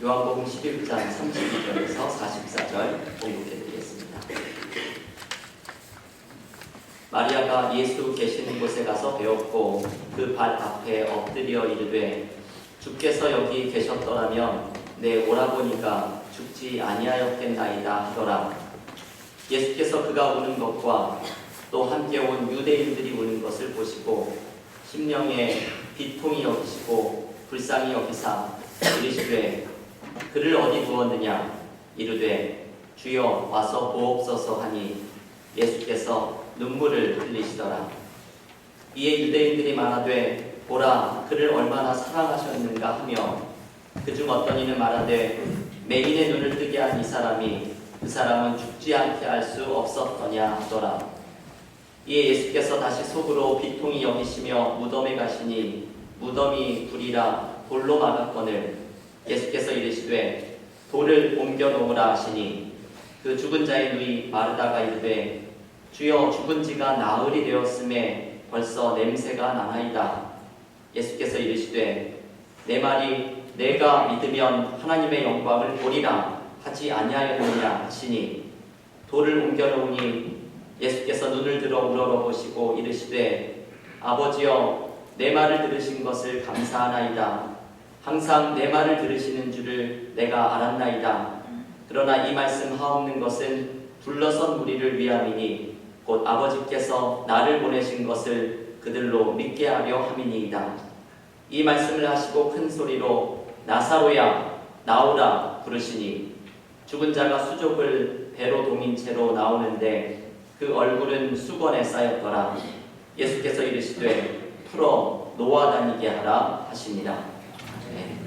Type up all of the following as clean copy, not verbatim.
요한복음 11장 32절에서 44절 공독해드리겠습니다. 마리아가 예수 계시는 곳에 가서 배웠고 그 발 앞에 엎드려 이르되 주께서 여기 계셨더라면 내 오라버니가 죽지 아니하였겠나이다 하더라. 예수께서 그가 우는 것과 또 함께 온 유대인들이 우는 것을 보시고 심령에 비통히 여기시고 불쌍히 여기사 이르시되 그를 어디 두었느냐 이르되 주여 와서 보옵소서 하니 예수께서 눈물을 흘리시더라. 이에 유대인들이 말하되 보라 그를 얼마나 사랑하셨는가 하며 그중 어떤 이는 말하되 맹인의 눈을 뜨게 한 이 사람이 그 사람은 죽지 않게 할 수 없었더냐 하더라. 이에 예수께서 다시 속으로 비통히 여기시며 무덤에 가시니 무덤이 불이라 돌로 막았거늘 예수께서 이르시되 돌을 옮겨 놓으라 하시니 그 죽은 자의 누이 마르다가 이르되 주여 죽은 지가 나흘이 되었음에 벌써 냄새가 나나이다. 예수께서 이르시되 내 말이 내가 믿으면 하나님의 영광을 보리라 하지 아니하였느냐 하시니 돌을 옮겨 놓으니 예수께서 눈을 들어 우러러보시고 이르시되 아버지여 내 말을 들으신 것을 감사하나이다. 항상 내 말을 들으시는 줄을 내가 알았나이다. 그러나 이 말씀 하옵는 것은 둘러선 무리를 위함이니 곧 아버지께서 나를 보내신 것을 그들로 믿게 하려 함이니이다. 이 말씀을 하시고 큰 소리로 나사로야 나오라 부르시니 죽은 자가 수족을 배로 동인 채로 나오는데 그 얼굴은 수건에 쌓였더라. 예수께서 이르시되 풀어 놓아 다니게 하라 하시니라. 네.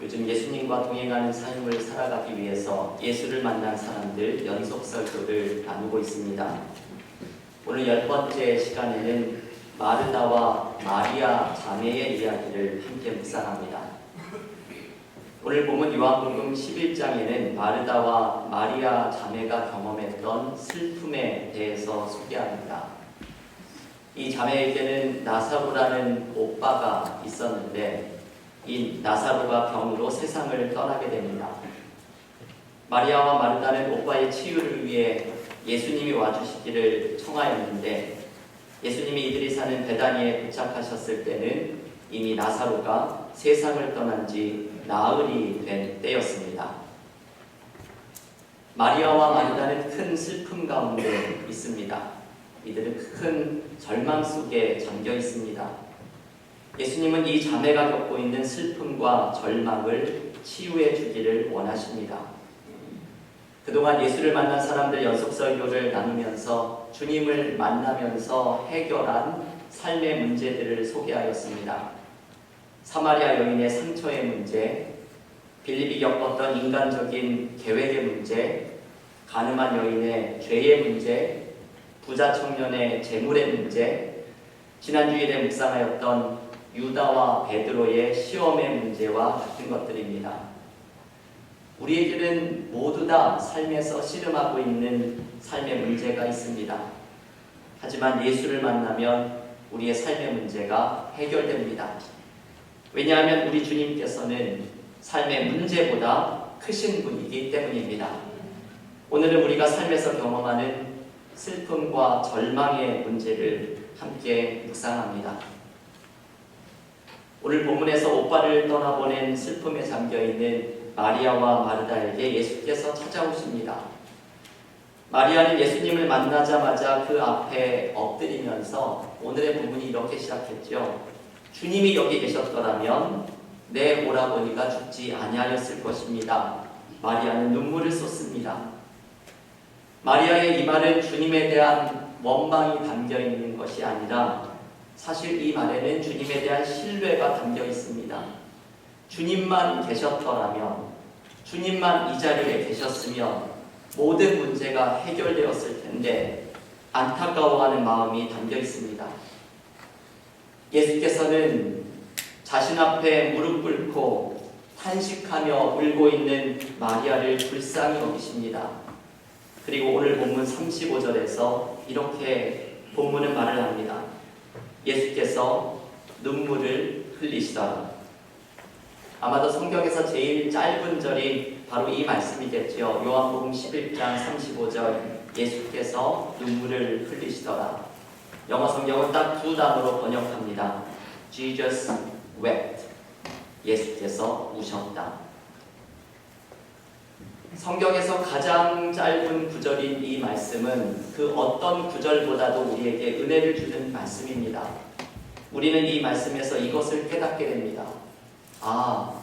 요즘 예수님과 동행하는 삶을 살아가기 위해서 예수를 만난 사람들 연속 설교를 나누고 있습니다. 오늘 10번째 시간에는 마르다와 마리아 자매의 이야기를 함께 묵상합니다. 오늘 본문 요한복음 11장에는 마르다와 마리아 자매가 경험했던 슬픔에 대해서 소개합니다. 이 자매에게는 나사로라는 오빠가 있었는데 이 나사로가 병으로 세상을 떠나게 됩니다. 마리아와 마르다는 오빠의 치유를 위해 예수님이 와주시기를 청하였는데 예수님이 이들이 사는 베다니에 도착하셨을 때는 이미 나사로가 세상을 떠난 지 나흘이 된 때였습니다. 마리아와 마르다는 큰 슬픔 가운데 있습니다. 이들은 큰 절망 속에 잠겨 있습니다. 예수님은 이 자매가 겪고 있는 슬픔과 절망을 치유해 주기를 원하십니다. 그동안 예수를 만난 사람들 연속 설교를 나누면서 주님을 만나면서 해결한 삶의 문제들을 소개하였습니다. 사마리아 여인의 상처의 문제, 빌립이 겪었던 인간적인 계획의 문제, 가늠한 여인의 죄의 문제, 부자 청년의 재물의 문제, 지난 주일에 묵상하였던 유다와 베드로의 시험의 문제와 같은 것들입니다. 우리에게는 모두 다 삶에서 씨름하고 있는 삶의 문제가 있습니다. 하지만 예수를 만나면 우리의 삶의 문제가 해결됩니다. 왜냐하면 우리 주님께서는 삶의 문제보다 크신 분이기 때문입니다. 오늘은 우리가 삶에서 경험하는 슬픔과 절망의 문제를 함께 묵상합니다. 오늘 본문에서 오빠를 떠나보낸 슬픔에 잠겨있는 마리아와 마르다에게 예수께서 찾아오십니다. 마리아는 예수님을 만나자마자 그 앞에 엎드리면서 오늘의 본문이 이렇게 시작했죠. 주님이 여기 계셨더라면 내 오라버니가 죽지 아니하였을 것입니다. 마리아는 눈물을 쏟습니다. 마리아의 이 말은 주님에 대한 원망이 담겨있는 것이 아니라 사실 이 말에는 주님에 대한 신뢰가 담겨 있습니다. 주님만 계셨더라면, 주님만 이 자리에 계셨으면 모든 문제가 해결되었을 텐데 안타까워하는 마음이 담겨 있습니다. 예수께서는 자신 앞에 무릎 꿇고 탄식하며 울고 있는 마리아를 불쌍히 여기십니다. 그리고 오늘 본문 35절에서 이렇게 본문은 말을 합니다. 예수께서 눈물을 흘리시더라. 아마도 성경에서 제일 짧은 절이 바로 이 말씀이겠죠. 요한복음 11장 35절 예수께서 눈물을 흘리시더라. 영어 성경은 딱 두 단어로 번역합니다. Jesus wept. 예수께서 우셨다. 성경에서 가장 짧은 구절인 이 말씀은 그 어떤 구절보다도 우리에게 은혜를 주는 말씀입니다. 우리는 이 말씀에서 이것을 깨닫게 됩니다. 아,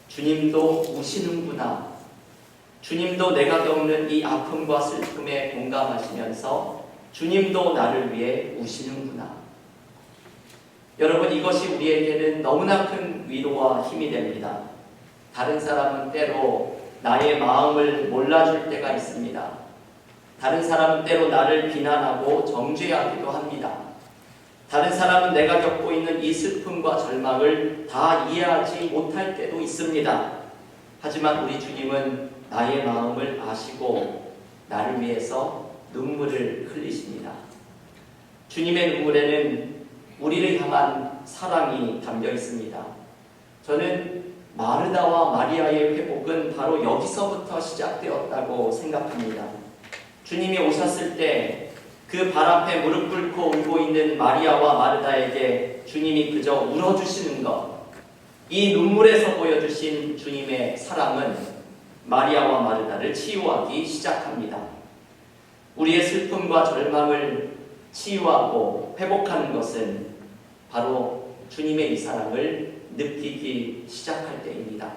주님도 우시는구나. 주님도 내가 겪는 이 아픔과 슬픔에 공감하시면서 주님도 나를 위해 우시는구나. 여러분, 이것이 우리에게는 너무나 큰 위로와 힘이 됩니다. 다른 사람은 때로 나의 마음을 몰라줄 때가 있습니다. 다른 사람은 때로 나를 비난하고 정죄하기도 합니다. 다른 사람은 내가 겪고 있는 이 슬픔과 절망을 다 이해하지 못할 때도 있습니다. 하지만 우리 주님은 나의 마음을 아시고 나를 위해서 눈물을 흘리십니다. 주님의 눈물에는 우리를 향한 사랑이 담겨 있습니다. 저는 마르다와 마리아의 회복은 바로 여기서부터 시작되었다고 생각합니다. 주님이 오셨을 때 그 발 앞에 무릎 꿇고 울고 있는 마리아와 마르다에게 주님이 그저 울어주시는 것, 이 눈물에서 보여주신 주님의 사랑은 마리아와 마르다를 치유하기 시작합니다. 우리의 슬픔과 절망을 치유하고 회복하는 것은 바로 주님의 이 사랑을 느끼기 시작할 때입니다.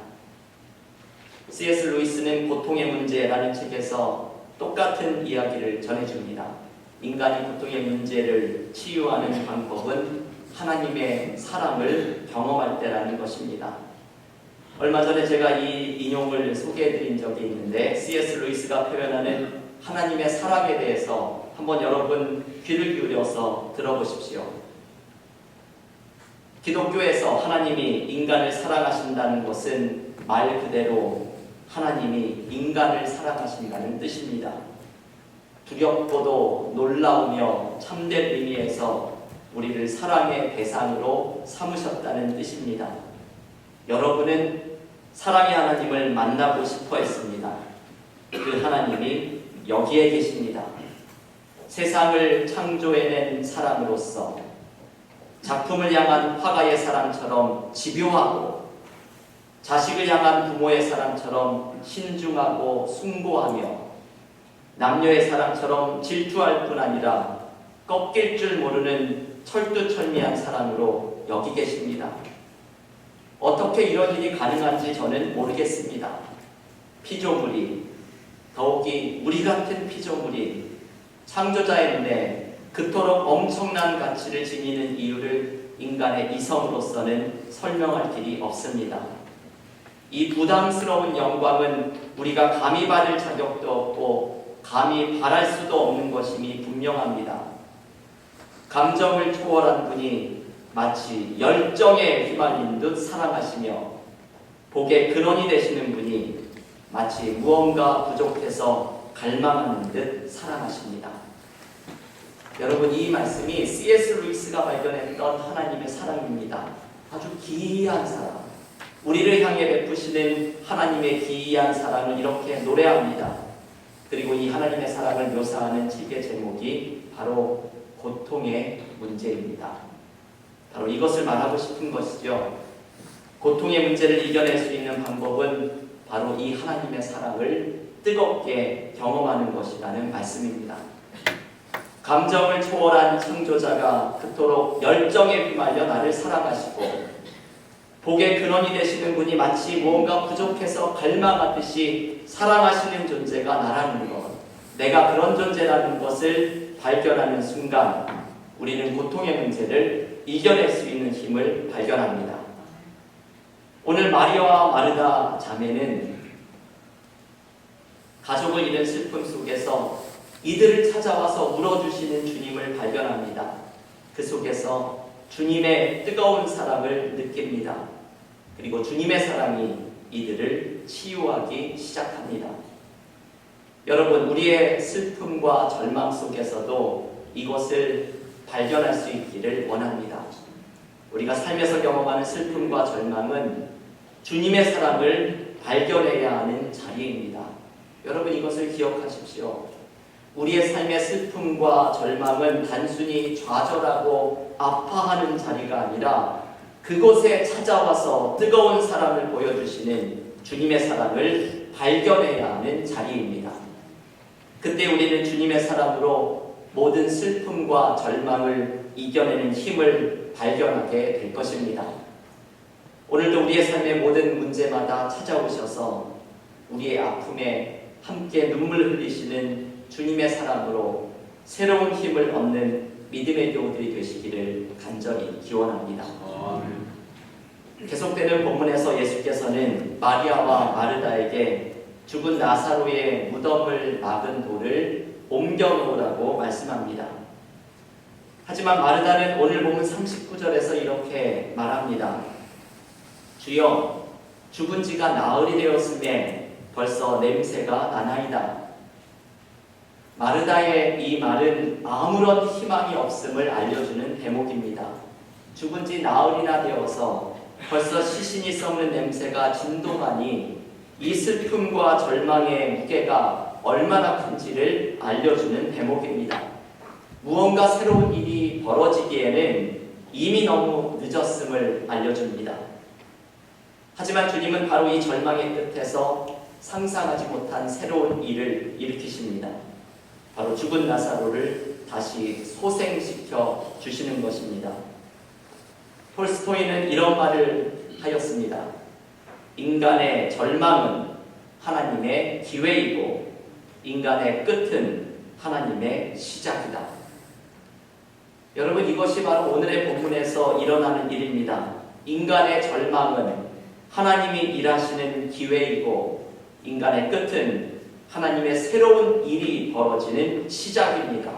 C.S. 루이스는 고통의 문제라는 책에서 똑같은 이야기를 전해줍니다. 인간이 고통의 문제를 치유하는 방법은 하나님의 사랑을 경험할 때라는 것입니다. 얼마 전에 제가 이 인용을 소개해드린 적이 있는데 C.S. 루이스가 표현하는 하나님의 사랑에 대해서 한번 여러분 귀를 기울여서 들어보십시오. 기독교에서 하나님이 인간을 사랑하신다는 것은 말 그대로 하나님이 인간을 사랑하신다는 뜻입니다. 두렵고도 놀라우며 참된 의미에서 우리를 사랑의 대상으로 삼으셨다는 뜻입니다. 여러분은 사랑의 하나님을 만나고 싶어 했습니다. 그 하나님이 여기에 계십니다. 세상을 창조해낸 사랑으로서 작품을 향한 화가의 사랑처럼 집요하고 자식을 향한 부모의 사랑처럼 신중하고 숭고하며 남녀의 사랑처럼 질투할 뿐 아니라 꺾일 줄 모르는 철두철미한 사랑으로 여기 계십니다. 어떻게 이런 일이 가능한지 저는 모르겠습니다. 피조물이, 더욱이 우리 같은 피조물이 창조자의 눈에 그토록 엄청난 가치를 지니는 이유를 인간의 이성으로서는 설명할 길이 없습니다. 이 부담스러운 영광은 우리가 감히 받을 자격도 없고 감히 바랄 수도 없는 것임이 분명합니다. 감정을 초월한 분이 마치 열정에 휘말린 듯 사랑하시며 복의 근원이 되시는 분이 마치 무언가 부족해서 갈망하는 듯 사랑하십니다. 여러분, 이 말씀이 C.S. 루이스가 발견했던 하나님의 사랑입니다. 아주 기이한 사랑. 우리를 향해 베푸시는 하나님의 기이한 사랑을 이렇게 노래합니다. 그리고 이 하나님의 사랑을 묘사하는 책의 제목이 바로 고통의 문제입니다. 바로 이것을 말하고 싶은 것이죠. 고통의 문제를 이겨낼 수 있는 방법은 바로 이 하나님의 사랑을 뜨겁게 경험하는 것이라는 말씀입니다. 감정을 초월한 창조자가 그토록 열정에 휘말려 나를 사랑하시고 복의 근원이 되시는 분이 마치 무언가 부족해서 갈망하듯이 사랑하시는 존재가 나라는 것, 내가 그런 존재라는 것을 발견하는 순간 우리는 고통의 문제를 이겨낼 수 있는 힘을 발견합니다. 오늘 마리아와 마르다 자매는 가족을 잃은 슬픔 속에서 이들을 찾아와서 울어주시는 주님을 발견합니다. 그 속에서 주님의 뜨거운 사랑을 느낍니다. 그리고 주님의 사랑이 이들을 치유하기 시작합니다. 여러분, 우리의 슬픔과 절망 속에서도 이것을 발견할 수 있기를 원합니다. 우리가 삶에서 경험하는 슬픔과 절망은 주님의 사랑을 발견해야 하는 자리입니다. 여러분 이것을 기억하십시오. 우리의 삶의 슬픔과 절망은 단순히 좌절하고 아파하는 자리가 아니라 그곳에 찾아와서 뜨거운 사랑을 보여주시는 주님의 사랑을 발견해야 하는 자리입니다. 그때 우리는 주님의 사랑으로 모든 슬픔과 절망을 이겨내는 힘을 발견하게 될 것입니다. 오늘도 우리의 삶의 모든 문제마다 찾아오셔서 우리의 아픔에 함께 눈물 흘리시는 주님의 사랑으로 새로운 힘을 얻는 믿음의 교우들이 되시기를 간절히 기원합니다. 계속되는 본문에서 예수께서는 마리아와 마르다에게 죽은 나사로의 무덤을 막은 돌을 옮겨 놓으라고 말씀합니다. 하지만 마르다는 오늘 본문 39절에서 이렇게 말합니다. 주여, 죽은 지가 나흘이 되었음에 벌써 냄새가 나나이다. 마르다의 이 말은 아무런 희망이 없음을 알려주는 대목입니다. 죽은 지 나흘이나 되어서 벌써 시신이 썩는 냄새가 진동하니 이 슬픔과 절망의 무게가 얼마나 큰지를 알려주는 대목입니다. 무언가 새로운 일이 벌어지기에는 이미 너무 늦었음을 알려줍니다. 하지만 주님은 바로 이 절망의 끝에서 상상하지 못한 새로운 일을 일으키십니다. 바로 죽은 나사로를 다시 소생시켜 주시는 것입니다. 톨스토이는 이런 말을 하였습니다. 인간의 절망은 하나님의 기회이고 인간의 끝은 하나님의 시작이다. 여러분 이것이 바로 오늘의 본문에서 일어나는 일입니다. 인간의 절망은 하나님이 일하시는 기회이고 인간의 끝은 하나님의 새로운 일이 벌어지는 시작입니다.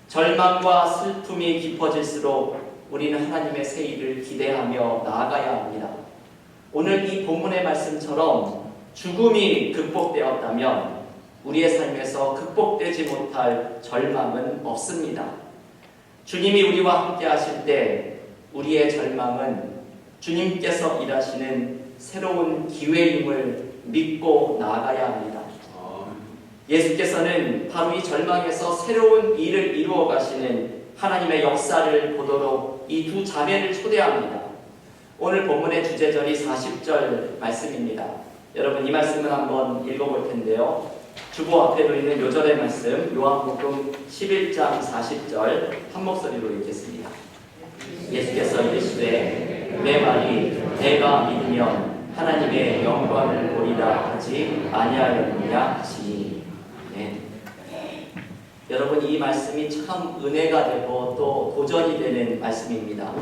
절망과 슬픔이 깊어질수록 우리는 하나님의 새 일을 기대하며 나아가야 합니다. 오늘 이 본문의 말씀처럼 죽음이 극복되었다면 우리의 삶에서 극복되지 못할 절망은 없습니다. 주님이 우리와 함께 하실 때 우리의 절망은 주님께서 일하시는 새로운 기회임을 믿고 나아가야 합니다. 예수께서는 바로 이 절망에서 새로운 일을 이루어 가시는 하나님의 역사를 보도록 이 두 자매를 초대합니다. 오늘 본문의 주제절이 40절 말씀입니다. 여러분 이 말씀을 한번 읽어볼 텐데요. 주보 앞에 놓이는 요절의 말씀 요한복음 11장 40절 한 목소리로 읽겠습니다. 예수께서 이르시되 내 말이 내가 믿으면 하나님의 영광을 보리라 하지 아니하였느냐 하시니. 네. 여러분 이 말씀이 참 은혜가 되고 또 도전이 되는 말씀입니다.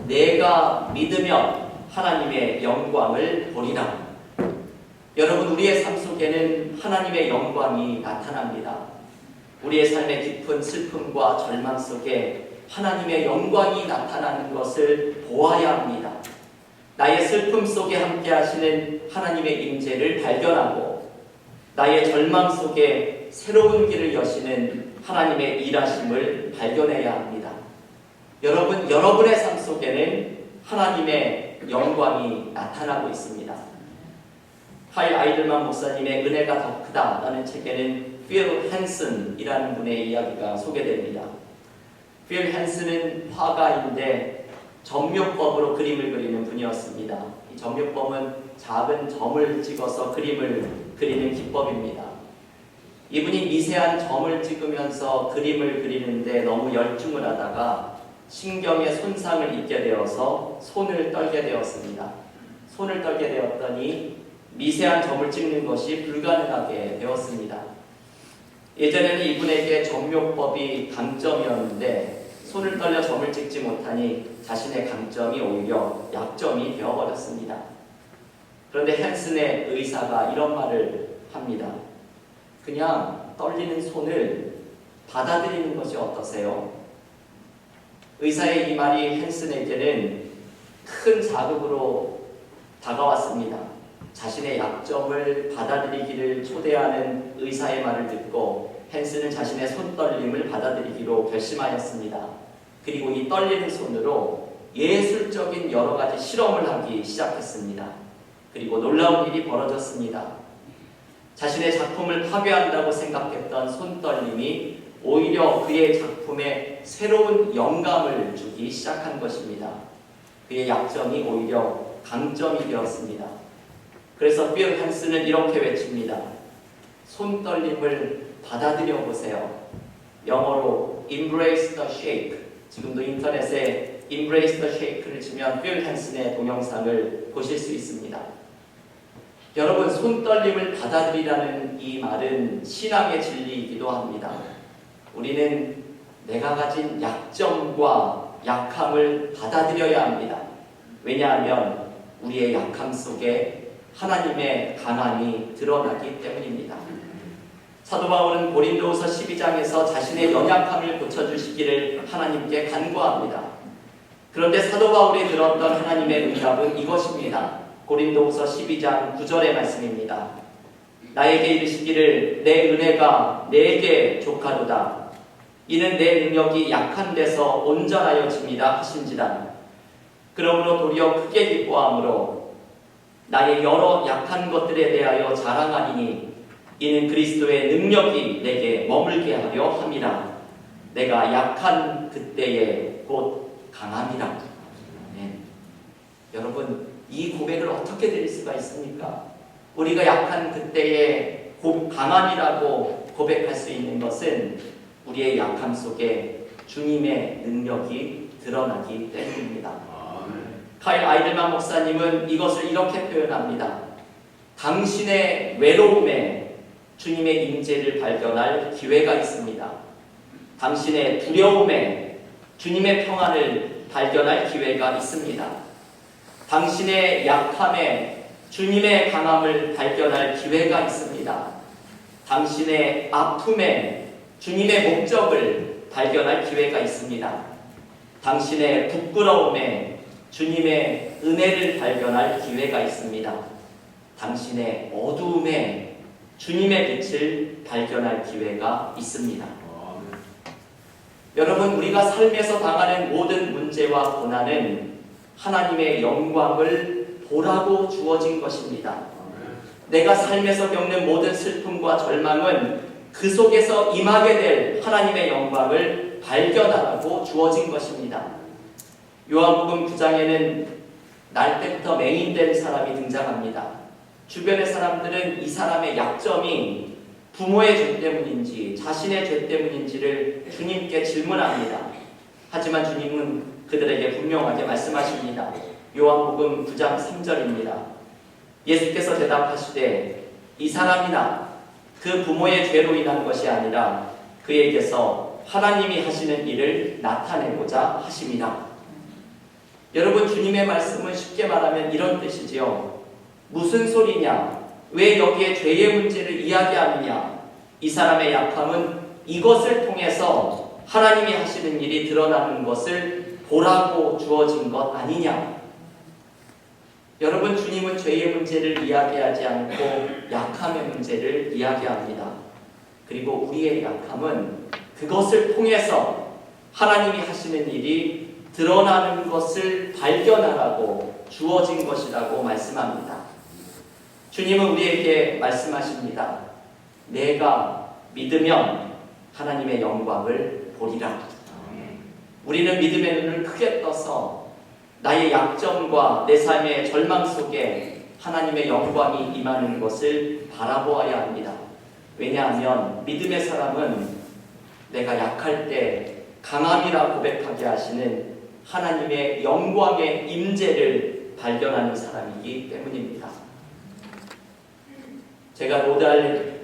내가 믿으면 하나님의 영광을 보리라. 여러분 우리의 삶 속에는 하나님의 영광이 나타납니다. 우리의 삶의 깊은 슬픔과 절망 속에 하나님의 영광이 나타나는 것을 보아야 합니다. 나의 슬픔 속에 함께 하시는 하나님의 임재를 발견하고 나의 절망 속에 새로운 길을 여시는 하나님의 일하심을 발견해야 합니다. 여러분, 여러분의 삶 속에는 하나님의 영광이 나타나고 있습니다. 하일 아이들만 목사님의 은혜가 더 크다라는 책에는 필 헨슨이라는 분의 이야기가 소개됩니다. 필 헨슨은 화가인데 점묘법으로 그림을 그리는 분이었습니다. 이 점묘법은 작은 점을 찍어서 그림을 그리는 기법입니다. 이분이 미세한 점을 찍으면서 그림을 그리는데 너무 열중을 하다가 신경에 손상을 입게 되어서 손을 떨게 되었습니다. 손을 떨게 되었더니 미세한 점을 찍는 것이 불가능하게 되었습니다. 예전에는 이분에게 점묘법이 강점이었는데 손을 떨려 점을 찍지 못하니 자신의 강점이 오히려 약점이 되어버렸습니다. 그런데 헨슨의 의사가 이런 말을 합니다. 그냥 떨리는 손을 받아들이는 것이 어떠세요? 의사의 이 말이 헨슨에게는 큰 자극으로 다가왔습니다. 자신의 약점을 받아들이기를 초대하는 의사의 말을 듣고 헨슨은 자신의 손떨림을 받아들이기로 결심하였습니다. 그리고 이 떨리는 손으로 예술적인 여러 가지 실험을 하기 시작했습니다. 그리고 놀라운 일이 벌어졌습니다. 자신의 작품을 파괴한다고 생각했던 손떨림이 오히려 그의 작품에 새로운 영감을 주기 시작한 것입니다. 그의 약점이 오히려 강점이 되었습니다. 그래서 빌 한슨은 이렇게 외칩니다. 손떨림을 받아들여 보세요. 영어로 embrace the shake. 지금도 인터넷에 embrace the shake를 치면 빌 한슨의 동영상을 보실 수 있습니다. 여러분, 손떨림을 받아들이라는 이 말은 신앙의 진리이기도 합니다. 우리는 내가 가진 약점과 약함을 받아들여야 합니다. 왜냐하면 우리의 약함 속에 하나님의 강함이 드러나기 때문입니다. 사도 바울은 고린도후서 12장에서 자신의 연약함을 고쳐주시기를 하나님께 간구합니다. 그런데 사도 바울이 들었던 하나님의 응답은 이것입니다. 고린도후서 12장 9절의 말씀입니다. 나에게 이르시기를 내 은혜가 내게 족하도다. 이는 내 능력이 약한 데서 온전하여집니다 하신지라. 그러므로 도리어 크게 기뻐함으로 나의 여러 약한 것들에 대하여 자랑하리니 이는 그리스도의 능력이 내게 머물게 하려 함이라. 내가 약한 그때에 곧 강함이라. 네. 여러분, 이 고백을 어떻게 드릴 수가 있습니까? 우리가 약한 그때에 강함이라고 고백할 수 있는 것은 우리의 약함 속에 주님의 능력이 드러나기 때문입니다. 카일 아이들만 목사님은 이것을 이렇게 표현합니다. 당신의 외로움에 주님의 임재를 발견할 기회가 있습니다. 당신의 두려움에 주님의 평안을 발견할 기회가 있습니다. 당신의 약함에 주님의 강함을 발견할 기회가 있습니다. 당신의 아픔에 주님의 목적을 발견할 기회가 있습니다. 당신의 부끄러움에 주님의 은혜를 발견할 기회가 있습니다. 당신의 어두움에 주님의 빛을 발견할 기회가 있습니다. 여러분, 우리가 삶에서 당하는 모든 문제와 고난은 하나님의 영광을 보라고 주어진 것입니다. 내가 삶에서 겪는 모든 슬픔과 절망은 그 속에서 임하게 될 하나님의 영광을 발견하라고 주어진 것입니다. 요한복음 9장에는 날 때부터 메인된 사람이 등장합니다. 주변의 사람들은 이 사람의 약점이 부모의 죄 때문인지 자신의 죄 때문인지를 주님께 질문합니다. 하지만 주님은 그들에게 분명하게 말씀하십니다. 요한복음 9장 3절입니다. 예수께서 대답하시되 이 사람이나 그 부모의 죄로 인한 것이 아니라 그에게서 하나님이 하시는 일을 나타내고자 하심이라. 여러분, 주님의 말씀은 쉽게 말하면 이런 뜻이지요. 무슨 소리냐? 왜 여기에 죄의 문제를 이야기하느냐? 이 사람의 약함은 이것을 통해서 하나님이 하시는 일이 드러나는 것을 보라고 주어진 것 아니냐? 여러분, 주님은 죄의 문제를 이야기하지 않고 약함의 문제를 이야기합니다. 그리고 우리의 약함은 그것을 통해서 하나님이 하시는 일이 드러나는 것을 발견하라고 주어진 것이라고 말씀합니다. 주님은 우리에게 말씀하십니다. 내가 믿으면 하나님의 영광을 보리라. 우리는 믿음의 눈을 크게 떠서 나의 약점과 내 삶의 절망 속에 하나님의 영광이 임하는 것을 바라보아야 합니다. 왜냐하면 믿음의 사람은 내가 약할 때 강함이라 고백하게 하시는 하나님의 영광의 임재를 발견하는 사람이기 때문입니다. 제가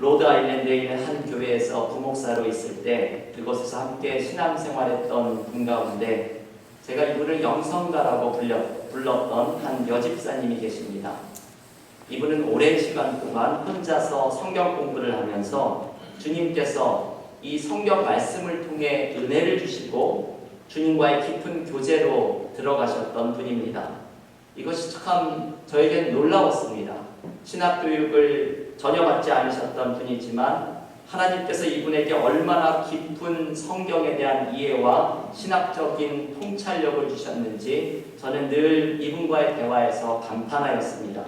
로드아일랜드에 있는 한 교회에서 부목사로 있을 때 그곳에서 함께 신앙생활했던 분 가운데 제가 이분을 영성가라고 불렀던 한 여집사님이 계십니다. 이분은 오랜 시간 동안 혼자서 성경 공부를 하면서 주님께서 이 성경 말씀을 통해 은혜를 주시고 주님과의 깊은 교제로 들어가셨던 분입니다. 이것이 참 저에겐 놀라웠습니다. 신학교육을 전혀 받지 않으셨던 분이지만 하나님께서 이분에게 얼마나 깊은 성경에 대한 이해와 신학적인 통찰력을 주셨는지 저는 늘 이분과의 대화에서 감탄하였습니다.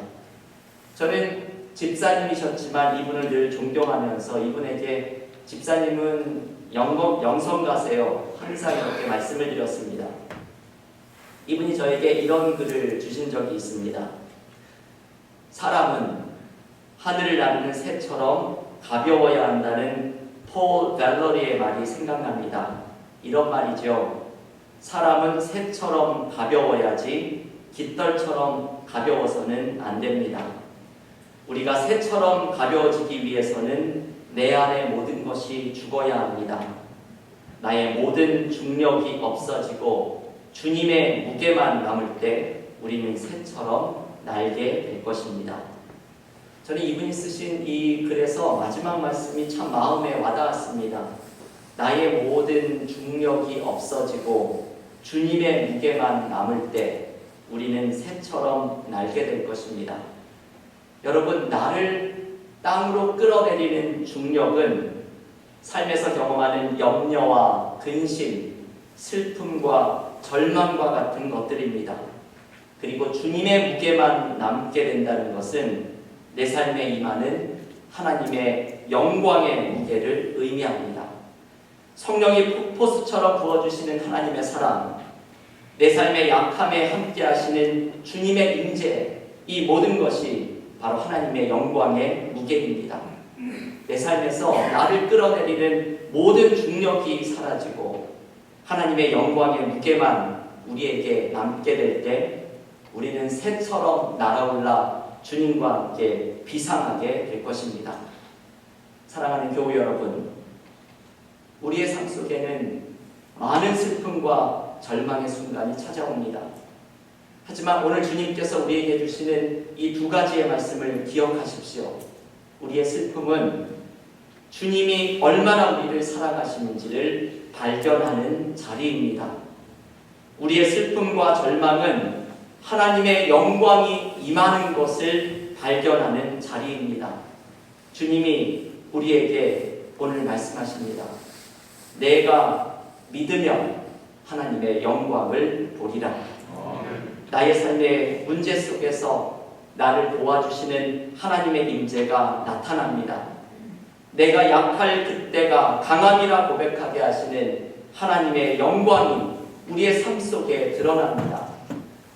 저는 집사님이셨지만 이분을 늘 존경하면서 이분에게 집사님은 영성가세요. 항상 이렇게 말씀을 드렸습니다. 이분이 저에게 이런 글을 주신 적이 있습니다. 사람은 하늘을 나르는 새처럼 가벼워야 한다는 폴 밸러리의 말이 생각납니다. 이런 말이죠. 사람은 새처럼 가벼워야지 깃털처럼 가벼워서는 안 됩니다. 우리가 새처럼 가벼워지기 위해서는 내 안의 모든 것이 죽어야 합니다. 나의 모든 중력이 없어지고 주님의 무게만 남을 때 우리는 새처럼 날게 될 것입니다. 저는 이분이 쓰신 이 글에서 마지막 말씀이 참 마음에 와닿았습니다. 나의 모든 중력이 없어지고 주님의 무게만 남을 때 우리는 새처럼 날게 될 것입니다. 여러분, 나를 땅으로 끌어내리는 중력은 삶에서 경험하는 염려와 근심, 슬픔과 절망과 같은 것들입니다. 그리고 주님의 무게만 남게 된다는 것은 내 삶에 임하는 하나님의 영광의 무게를 의미합니다. 성령이 폭포수처럼 부어주시는 하나님의 사랑, 내 삶의 약함에 함께 하시는 주님의 임재, 이 모든 것이 바로 하나님의 영광의 무게입니다. 내 삶에서 나를 끌어내리는 모든 중력이 사라지고 하나님의 영광의 무게만 우리에게 남게 될 때 우리는 새처럼 날아올라 주님과 함께 비상하게 될 것입니다. 사랑하는 교우 여러분, 우리의 삶 속에는 많은 슬픔과 절망의 순간이 찾아옵니다. 하지만 오늘 주님께서 우리에게 주시는 이 두 가지의 말씀을 기억하십시오. 우리의 슬픔은 주님이 얼마나 우리를 사랑하시는지를 발견하는 자리입니다. 우리의 슬픔과 절망은 하나님의 영광이 임하는 것을 발견하는 자리입니다. 주님이 우리에게 오늘 말씀하십니다. 내가 믿으면 하나님의 영광을 보리라. 나의 삶의 문제 속에서 나를 도와주시는 하나님의 임재가 나타납니다. 내가 약할 그때가 강함이라 고백하게 하시는 하나님의 영광이 우리의 삶 속에 드러납니다.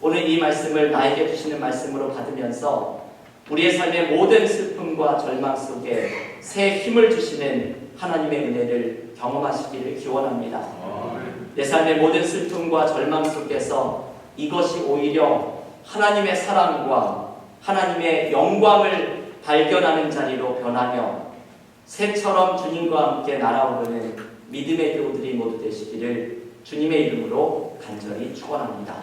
오늘 이 말씀을 나에게 주시는 말씀으로 받으면서 우리의 삶의 모든 슬픔과 절망 속에 새 힘을 주시는 하나님의 은혜를 경험하시기를 기원합니다. 내 삶의 모든 슬픔과 절망 속에서 이것이 오히려 하나님의 사랑과 하나님의 영광을 발견하는 자리로 변하며 새처럼 주님과 함께 날아오르는 믿음의 교우들이 모두 되시기를 주님의 이름으로 간절히 축원합니다.